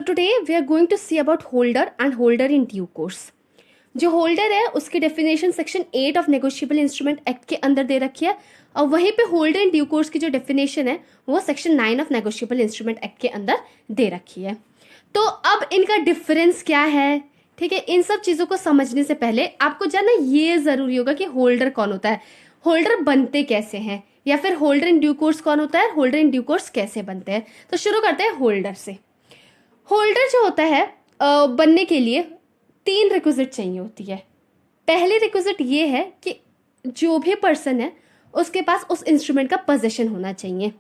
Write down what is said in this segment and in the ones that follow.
today we are going to see about holder and holder in due course. जो holder है उसकी definition section 8 of negotiable instrument act के अंदर दे रखी है और वहीं पे होल्डर इन ड्यू कोर्स की जो डेफिनेशन है वो section 9 of negotiable instrument act के अंदर दे रखी है। तो अब इनका डिफरेंस क्या है, ठीक है, इन सब चीज़ों को समझने से पहले आपको जानना ये ज़रूरी होगा कि होल्डर कौन होता है, होल्डर बनते कैसे हैं, या फिर होल्डर इन ड्यू कोर्स कौन होता है, होल्डर इन ड्यू कोर्स कैसे बनते हैं। तो शुरू करते हैं होल्डर से। होल्डर जो होता है बनने के लिए 3 रिक्विजिट चाहिए होती है। पहली रिक्विजिट ये है कि जो भी पर्सन है उसके पास उस इंस्ट्रूमेंट का पोजीशन होना चाहिए।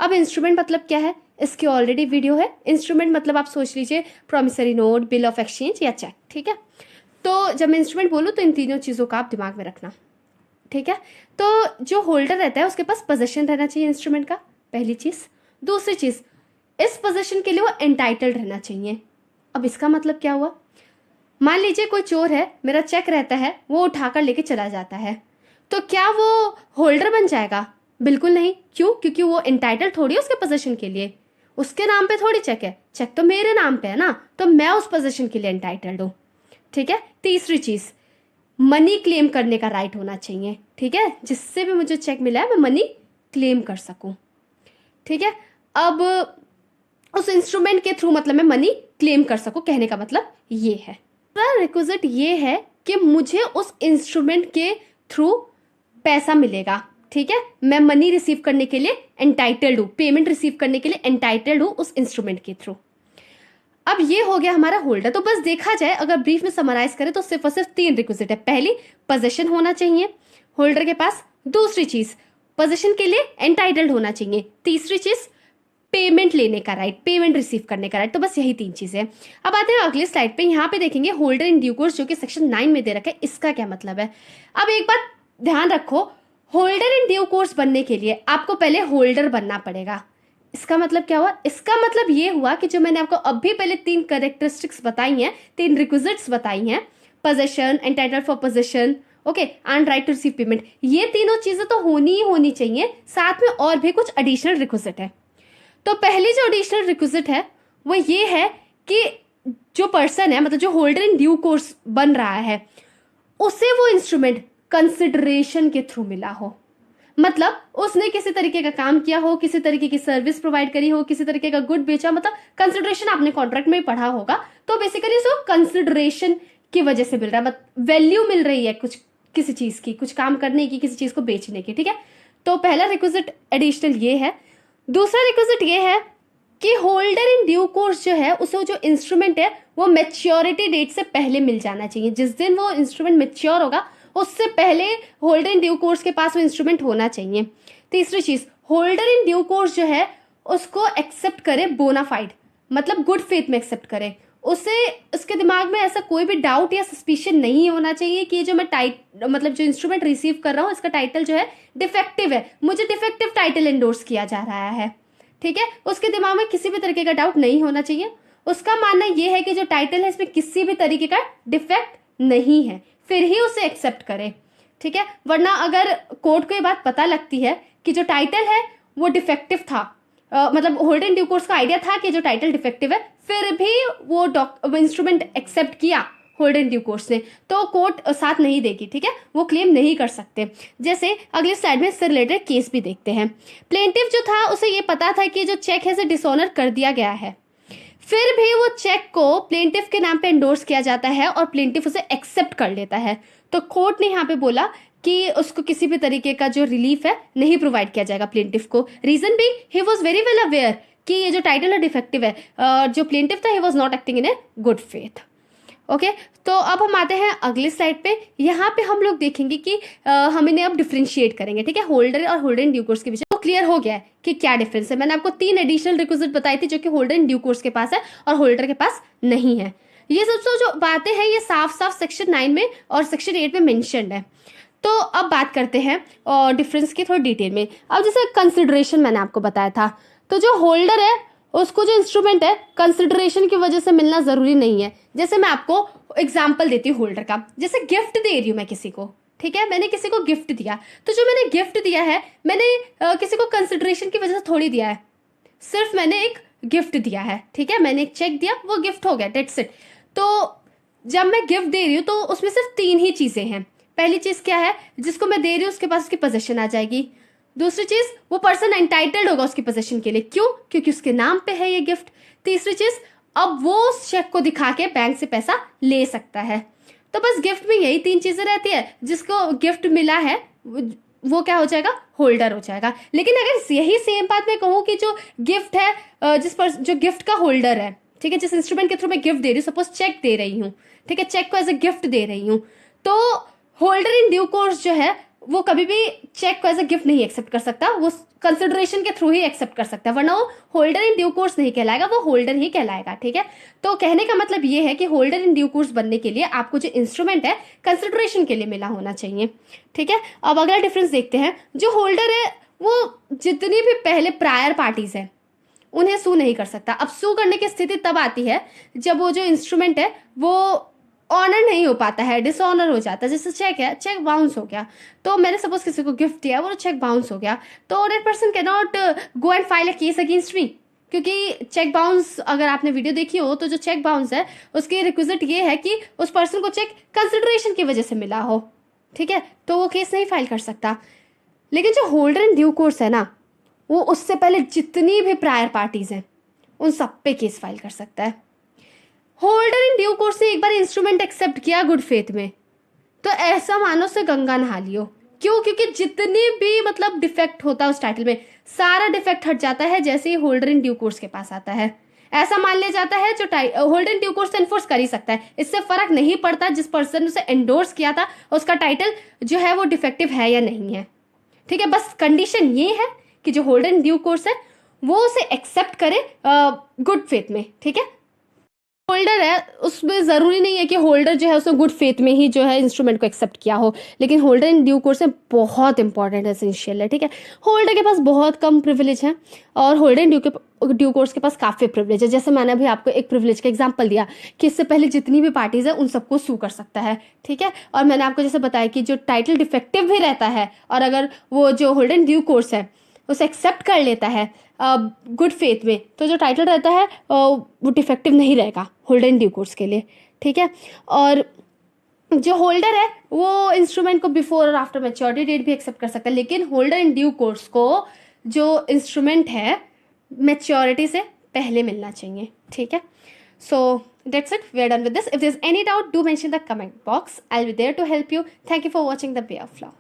अब इंस्ट्रूमेंट मतलब क्या है, इसकी ऑलरेडी वीडियो है। इंस्ट्रूमेंट मतलब आप सोच लीजिए promissory note, bill of exchange या चेक, ठीक है। तो जब मैं इंस्ट्रूमेंट बोलूँ तो इन तीनों चीज़ों का आप दिमाग में रखना, ठीक है। तो जो होल्डर रहता है उसके पास पोजीशन रहना चाहिए इंस्ट्रूमेंट का, पहली चीज़। दूसरी चीज़, इस पोजीशन के लिए वो एंटाइटल्ड रहना चाहिए। अब इसका मतलब क्या हुआ, मान लीजिए कोई चोर है, मेरा चेक रहता है, वो उठाकर लेके चला जाता है, तो क्या वो होल्डर बन जाएगा? बिल्कुल नहीं। क्यों? क्योंकि वो एंटाइटल्ड थोड़ी है उसके पोजीशन के लिए, उसके नाम पे थोड़ी चेक है, चेक तो मेरे नाम पे है ना, तो मैं उस पोजीशन के लिए एंटाइटल्ड हूँ, ठीक है। तीसरी चीज, मनी क्लेम करने का राइट होना चाहिए, ठीक है, जिससे भी मुझे चेक मिला है मैं मनी क्लेम कर सकूं, ठीक है। अब उस इंस्ट्रूमेंट के थ्रू मतलब मैं मनी क्लेम कर सकूं, कहने का मतलब ये है। रिक्विजिट ये है कि मुझे उस इंस्ट्रूमेंट के थ्रू पैसा मिलेगा, ठीक है, मैं मनी रिसीव करने के लिए एंटाइटल्ड हूं, पेमेंट रिसीव करने के लिए एंटाइटल्ड हूं उस इंस्ट्रूमेंट के थ्रू। अब ये हो गया हमारा होल्डर। तो बस देखा जाए, अगर ब्रीफ में समराइज करें तो सिर्फ और सिर्फ 3 रिक्विजिट है। पहली, पोजीशन होना चाहिए होल्डर के पास। दूसरी चीज, पोजीशन के लिए एंटाइटल्ड होना चाहिए। तीसरी चीज, पेमेंट लेने का राइट, पेमेंट रिसीव करने का राइट। तो बस यही 3 चीजें हैं। अब आते हैं अगली स्लाइड पे। यहाँ पे देखेंगे होल्डर इन ड्यू कोर्स जो कि सेक्शन 9 में दे रखा है, इसका क्या मतलब है। अब एक बात ध्यान रखो, होल्डर इन ड्यू कोर्स बनने के लिए आपको पहले होल्डर बनना पड़ेगा। इसका मतलब क्या हुआ, इसका मतलब ये हुआ कि जो मैंने आपको अभी पहले 3 कैरेक्टरिस्टिक्स बताई हैं, 3 रिक्विजिट्स बताई हैं, position, entitled for position, okay, and right to receive payment, ये तीनों चीजें तो होनी ही होनी चाहिए। साथ में और भी कुछ एडिशनल रिक्विजिट है। तो पहली जो एडिशनल रिक्विजिट है वो ये है कि जो पर्सन है, मतलब जो होल्डर इन ड्यू कोर्स बन रहा है, उसे वो इंस्ट्रूमेंट कंसिडरेशन के थ्रू मिला हो। मतलब उसने किसी तरीके का काम किया हो, किसी तरीके की सर्विस प्रोवाइड करी हो, किसी तरीके का गुड बेचा, मतलब कंसिडरेशन आपने कॉन्ट्रैक्ट में पढ़ा होगा। तो बेसिकली उसको कंसिडरेशन की वजह से मिल रहा है, मतलब वैल्यू मिल रही है कुछ, किसी चीज की, कुछ काम करने की, किसी चीज को बेचने की, ठीक है। तो पहला रिक्विजिट एडिशनल ये है। दूसरा रिक्विजिट ये है कि होल्डर इन ड्यू कोर्स जो है उसे जो इंस्ट्रूमेंट है वो मैच्योरिटी डेट से पहले मिल जाना चाहिए। जिस दिन वो इंस्ट्रूमेंट मैच्योर होगा उससे पहले होल्डर इन ड्यू कोर्स के पास वो इंस्ट्रूमेंट होना चाहिए। तीसरी चीज, होल्डर इन ड्यू कोर्स जो है उसको एक्सेप्ट करे बोनाफाइड, मतलब गुड फेथ में एक्सेप्ट करे। उसे, उसके दिमाग में ऐसा कोई भी डाउट या सस्पिशन नहीं होना चाहिए कि जो मैं मतलब जो इंस्ट्रूमेंट रिसीव कर रहा हूँ इसका टाइटल जो है डिफेक्टिव है, मुझे डिफेक्टिव टाइटल एंडोर्स किया जा रहा है, ठीक है। उसके दिमाग में किसी भी तरीके का डाउट नहीं होना चाहिए। उसका मानना यह है कि जो टाइटल है इसमें किसी भी तरीके का डिफेक्ट नहीं है, फिर ही उसे एक्सेप्ट करे, ठीक है। वरना अगर कोर्ट को ये बात पता लगती है कि जो टाइटल है वो डिफेक्टिव था, मतलब होल्डर इन ड्यू कोर्स का आइडिया था कि जो टाइटल डिफेक्टिव है, फिर भी वो इंस्ट्रूमेंट एक्सेप्ट किया होल्डर इन ड्यू कोर्स ने, तो कोर्ट साथ नहीं देगी, ठीक है, वो क्लेम नहीं कर सकते। जैसे अगले स्लाइड में इससे रिलेटेड केस भी देखते हैं। प्लेंटिफ जो था उसे ये पता था कि जो चेक है इसे डिसऑनर कर दिया गया है, फिर भी वो चेक को प्लेंटिफ के नाम पे एंडोर्स किया जाता है और प्लेंटिफ उसे एक्सेप्ट कर लेता है। तो कोर्ट ने यहाँ पे बोला कि उसको किसी भी तरीके का जो रिलीफ है नहीं प्रोवाइड किया जाएगा प्लेंटिफ को। रीजन भी, he was very well aware कि ये जो टाइटल है डिफेक्टिव है, जो प्लेंटिफ था he was not acting in a good faith, okay. तो अब हम आते हैं अगले स्लाइड पे। यहाँ पे हम लोग देखेंगे कि हम इन्हें अब डिफ्रेंशिएट करेंगे, ठीक है, होल्डर और होल्डर इन ड्यू कोर्स के बीच। तो क्लियर हो गया है कि क्या डिफरेंस है। मैंने आपको 3 एडिशनल रिक्विजिट बताई थी जो कि होल्डर इन ड्यू कोर्स के पास है और होल्डर के पास नहीं है। ये सब जो बातें हैं ये साफ साफ सेक्शन 9 में और सेक्शन 8 में मेंशन्ड है। तो अब बात करते हैं और डिफरेंस की थोड़ी डिटेल में। अब जैसे कंसिडरेशन मैंने आपको बताया था, तो जो होल्डर है उसको जो इंस्ट्रूमेंट है कंसिडरेशन की वजह से मिलना जरूरी नहीं है। जैसे मैं आपको एग्जांपल देती हूँ होल्डर का, जैसे गिफ्ट दे रही हूँ मैं किसी को, ठीक है, मैंने किसी को गिफ्ट दिया, तो जो मैंने गिफ्ट दिया है मैंने किसी को कंसिडरेशन की वजह से थोड़ी दिया है, सिर्फ मैंने एक गिफ्ट दिया है, ठीक है, मैंने एक चेक दिया, वो गिफ्ट हो गया, डेट्स इट। तो जब मैं गिफ्ट दे रही हूँ तो उसमें सिर्फ 3 ही चीजें हैं। पहली चीज क्या है, जिसको मैं दे रही हूँ उसके पास उसकी पोजीशन आ जाएगी। दूसरी चीज, वो पर्सन एंटाइटल्ड होगा उसकी पोजीशन के लिए, क्यों, क्योंकि उसके नाम पे है ये गिफ्ट। तीसरी चीज, अब वो उस चेक को दिखा के बैंक से पैसा ले सकता है। तो बस गिफ्ट में यही 3 चीजें रहती है। जिसको गिफ्ट मिला है वो क्या हो जाएगा, होल्डर हो जाएगा। लेकिन अगर यही सेम बात मैं कहूँ कि जो गिफ्ट है, जो गिफ्ट का होल्डर है, ठीक है, जिस इंस्ट्रूमेंट के थ्रू मैं गिफ्ट दे रही हूँ, सपोज चेक दे रही हूँ, ठीक है, चेक को एज ए गिफ्ट दे रही हूँ, तो होल्डर इन ड्यू कोर्स जो है वो कभी भी चेक को एज ए गिफ्ट नहीं एक्सेप्ट कर सकता, वो कंसिडरेशन के थ्रू ही एक्सेप्ट कर सकता है, वरना वो होल्डर इन ड्यू कोर्स नहीं कहलाएगा, वो होल्डर ही कहलाएगा, ठीक है। तो कहने का मतलब ये है कि होल्डर इन ड्यू कोर्स बनने के लिए आपको जो इंस्ट्रूमेंट है कंसिडरेशन के लिए मिला होना चाहिए, ठीक है। अब अगला डिफरेंस देखते हैं। जो होल्डर है वो जितनी भी पहले प्रायर पार्टीज है उन्हें सू नहीं कर सकता। अब सू करने की स्थिति तब आती है जब वो जो इंस्ट्रूमेंट है वो ऑनर नहीं हो पाता है, डिसऑनर हो जाता है। जैसे चेक है, चेक बाउंस हो गया, तो मैंने सपोज किसी को गिफ्ट दिया, वो चेक बाउंस हो गया, तो owner person can not go and file a case against me, क्योंकि चेक बाउंस, अगर आपने वीडियो देखी हो तो जो चेक बाउंस है उसकी रिक्विजिट ये है कि उस पर्सन को चेक कंसिडरेशन की वजह से मिला हो, ठीक है, तो वो केस नहीं फाइल कर सकता। लेकिन जो होल्डर इन ड्यू कोर्स है ना, वो उससे पहले जितनी भी प्रायर पार्टीज हैं उन सब पे केस फाइल कर सकता है। होल्डर इन ड्यू कोर्स ने एक बार इंस्ट्रूमेंट एक्सेप्ट किया गुड फेथ में, तो ऐसा मानो से गंगा नहा लियो। क्यों, क्योंकि जितनी भी मतलब डिफेक्ट होता है उस टाइटल में, सारा डिफेक्ट हट जाता है जैसे ही होल्डर इन ड्यू कोर्स के पास आता है। ऐसा मान लिया जाता है जो होल्डर इन ड्यू कोर्स से एनफोर्स कर ही सकता है, इससे फर्क नहीं पड़ता जिस पर्सन ने उसे एंडोर्स किया था उसका टाइटल जो है वो डिफेक्टिव है या नहीं है, ठीक है। बस कंडीशन ये है कि जो होल्डर इन ड्यू कोर्स है वो उसे एक्सेप्ट करे गुड फेथ में, ठीक है। होल्डर है उसमें जरूरी नहीं है कि होल्डर जो है उसने गुड फेथ में ही जो है इंस्ट्रूमेंट को एक्सेप्ट किया हो, लेकिन होल्डर इन ड्यू कोर्स में बहुत इंपॉर्टेंट एसेंशियल है, ठीक है। होल्डर के पास बहुत कम प्रिविलेज है और होल्डर इन ड्यू कोर्स के पास काफी प्रिविलेज है। जैसे मैंने अभी आपको एक प्रिविलेज का एग्जांपल दिया कि इससे पहले जितनी भी पार्टीज है उन सबको सू कर सकता है, ठीक है। और मैंने आपको जैसे बताया कि जो टाइटल डिफेक्टिव भी रहता है और अगर वो जो होल्डर इन ड्यू कोर्स है उसे एक्सेप्ट कर लेता है गुड फेथ में, तो जो टाइटल रहता है वो डिफेक्टिव नहीं रहेगा होल्डर इन ड्यू कोर्स के लिए, ठीक है। और जो होल्डर है वो इंस्ट्रूमेंट को बिफोर और आफ्टर मैच्योरिटी डेट भी एक्सेप्ट कर सकता है, लेकिन होल्डर इन ड्यू कोर्स को जो इंस्ट्रूमेंट है मैच्योरिटी से पहले मिलना चाहिए, ठीक है। सो that's it, we are done with this. If there's any doubt, do mention the comment box. I'll be there to help you. Thank you for watching the Bay of Flow.